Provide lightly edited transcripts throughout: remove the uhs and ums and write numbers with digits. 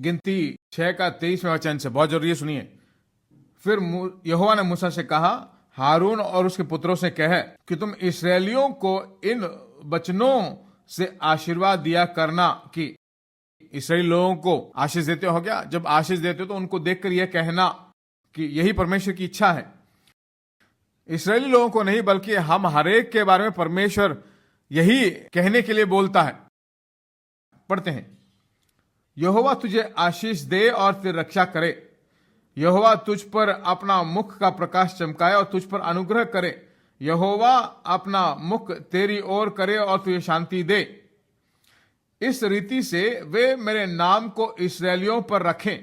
गिनती 6 का 23वें वचन से, बहुत जरूरी है, सुनिए। फिर यहोवा ने मूसा से कहा, हारून और उसके पुत्रों से कह कि तुम इस्राएलियों को इन वचनों से आशीर्वाद दिया करना कि इस्राएली लोगों को आशीष देते हो क्या? जब आशीष देते हो तो उनको देखकर यह कहना कि यही परमेश्वर की इच्छा है। इस्राएली लोगों को नहीं, बल्कि हम हरेक के बारे में परमेश्वर यही कहने के लिए बोलता है। पढ़ते हैं, यहोवा तुझे आशीष दे और तेरी रक्षा करे। यहोवा तुझ पर अपना मुख का प्रकाश चमकाए और तुझ पर अनुग्रह करे। यहोवा अपना मुख तेरी ओर करे और तुझे शांति दे। इस रीति से वे मेरे नाम को इस्राएलियों पर रखें।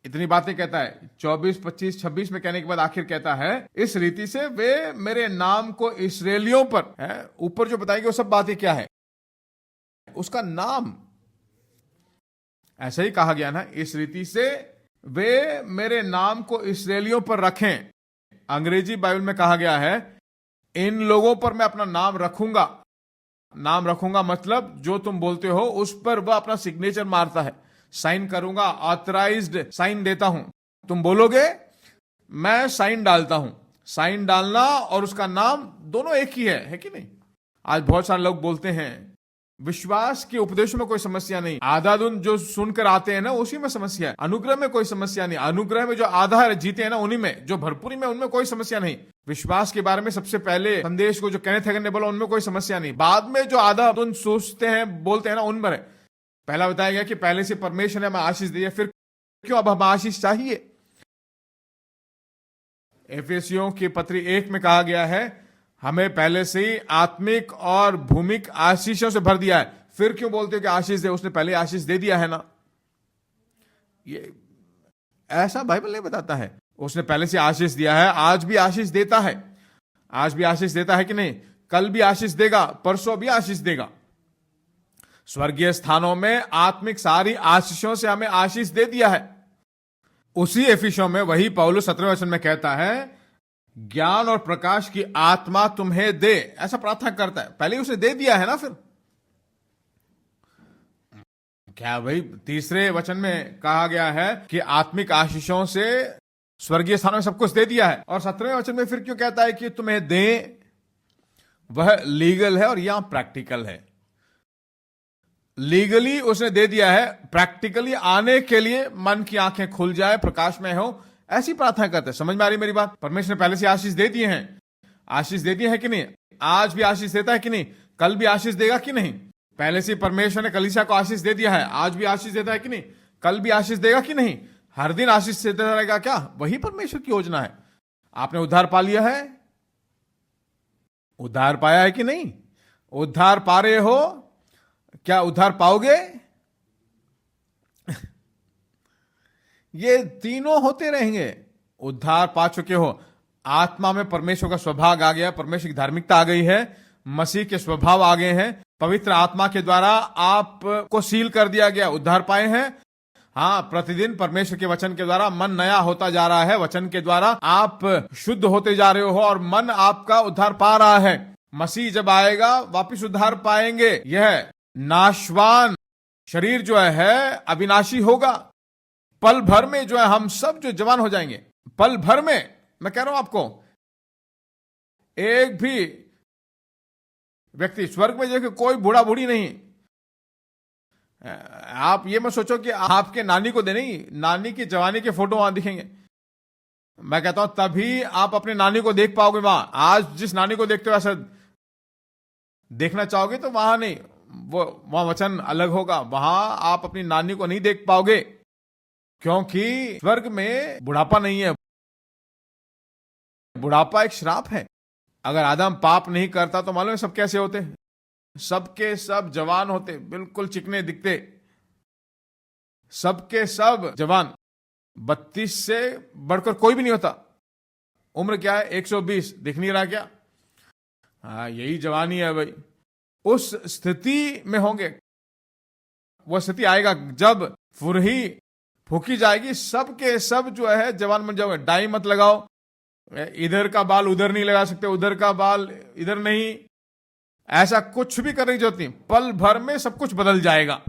इतनी बातें कहता है। 24, 25, 26 में कहने के बाद आखिर कहता है, इस रीति से वे मेरे नाम को इस्राएलियों पर है। ऊपर जो बताएंगे वो सब बातें क्या है? उसका नाम ऐसा ही कहा गया ना, इस रीति से वे मेरे नाम को इस्राएलियों पर रखें। अंग्रेजी बाइबल में कहा गया है, इन लोगों पर मैं अपना नाम रखूंगा। नाम रखूंगा मतलब जो तुम बोलते हो उस पर वह अपना सिग्नेचर मारता है, साइन करूंगा, ऑथराइज्ड साइन देता हूं। तुम बोलोगे, मैं साइन डालता हूं। साइन डालना और उसका नाम दोनों एक ही है कि नहीं? आज बहुत सारे लोग बोलते हैं विश्वास के उपदेशों में कोई समस्या नहीं, आधा दिन जो सुनकर आते हैं ना उसी में समस्या है। अनुग्रह में कोई समस्या नहीं, अनुग्रह में जो आधा जीते हैं ना उन्हीं में, जो भरपूरी में उनमें कोई समस्या नहीं। विश्वास के बारे में सबसे पहले संदेश को जो कहने थे करने बोला उनमें कोई समस्या नहीं। बाद में जो आधा दिन सोचते हैं बोलते हैं ना उनमें है। पहला बताया गया कि पहले से परमेश्वर ने हमें आशीष दी है, फिर क्यों अब हमें आशीष चाहिए? एफेसियों की पत्री 1 में कहा गया है, हमें पहले से ही आत्मिक और भूमिक आशीषों से भर दिया है। फिर क्यों बोलते हो कि आशीष दे? उसने पहले आशीष दे दिया है ना। ये ऐसा बाइबल नहीं बताता है। उसने पहले से आशीष दिया है, आज भी आशीष देता है। आज भी आशीष देता है कि नहीं? कल भी आशीष देगा, परसों भी आशीष देगा। स्वर्गीय स्थानों में आत्मिक सारी आशीषों से हमें आशीष दे दिया है। उसी एफिसों में वही पौलुस 17वें वचन में कहता है, ज्ञान और प्रकाश की आत्मा तुम्हें दे। ऐसा प्रार्थना करता है, पहले उसे दे दिया है ना। फिर क्या भाई 3रे वचन में कहा गया है कि आत्मिक आशीषों से स्वर्गीय स्थानों में सब कुछ दे दिया है। और 17वें वचन में फिर क्यों कहता है कि तुम्हें दे? वह लीगल है और यहां प्रैक्टिकल है। लीगली उसने दे दिया है, प्रैक्टिकली आने के लिए मन की आंखें खुल जाए, प्रकाश में हो, ऐसी प्रार्थना करते हैं। समझ में आ रही मेरी बात? परमेश्वर ने पहले से आशीष दे दिए हैं। आशीष दे दिए है कि नहीं? आज भी आशीष देता है कि नहीं? कल भी आशीष देगा कि नहीं? पहले से परमेश्वर ने कलीसिया को आशीष दे दिया है, आज भी आशीष देता है कि नहीं? कल भी आशीष देगा कि नहीं? हर दिन आशीष देता रहेगा क्या? वही परमेश्वर की योजना है। आपने उद्धार पा लिया है? उद्धार पाया है कि नहीं? उद्धार पा रहे हो? क्या उद्धार पाओगे? ये तीनों होते रहेंगे। उद्धार पा चुके हो, आत्मा में परमेश्वर का स्वभाव आ गया, परमेश्वर की धार्मिकता आ गई है, मसीह के स्वभाव आ गए हैं, पवित्र आत्मा के द्वारा आपको सील कर दिया गया, उद्धार पाए हैं। हाँ, प्रतिदिन परमेश्वर के वचन के द्वारा मन नया होता जा रहा है, वचन के द्वारा आप शुद्ध होते जा रहे हो और मन आपका उद्धार पा रहा है। मसीह जब आएगा वापिस उद्धार पाएंगे। यह नाशवान शरीर जो है अविनाशी होगा। पल भर में जो है हम सब जो जवान हो जाएंगे, पल भर में। मैं कह रहा हूं आपको, एक भी व्यक्ति स्वर्ग में जाके कोई बूढ़ा बूढ़ी नहीं। आप ये मत सोचो कि आपके नानी को दे, नहीं, नानी की जवानी के फोटो वहां दिखेंगे। मैं कहता हूं तभी आप अपने नानी को देख पाओगे वहां। आज जिस नानी को देखते हो ऐसा देखना चाहोगे तो वहां नहीं, वो वहां वचन अलग होगा, वहां आप अपनी नानी को नहीं देख पाओगे, क्योंकि स्वर्ग में बुढ़ापा नहीं है। बुढ़ापा एक श्राप है। अगर आदम पाप नहीं करता तो मालूम है सब कैसे होते? सबके सब जवान होते, बिल्कुल चिकने दिखते, सबके सब जवान। 32 से बढ़कर कोई भी नहीं होता। उम्र क्या है? 120। दिख नहीं रहा क्या? हाँ, यही जवानी है भाई। उस स्थिति में होंगे। वह स्थिति आएगा जब फुरही फूकी जाएगी, सबके सब जो है जवान बन जाओगे। डाई मत लगाओ, इधर का बाल उधर नहीं लगा सकते, उधर का बाल इधर नहीं, ऐसा कुछ भी करने की जरूरत नहीं। पल भर में सब कुछ बदल जाएगा।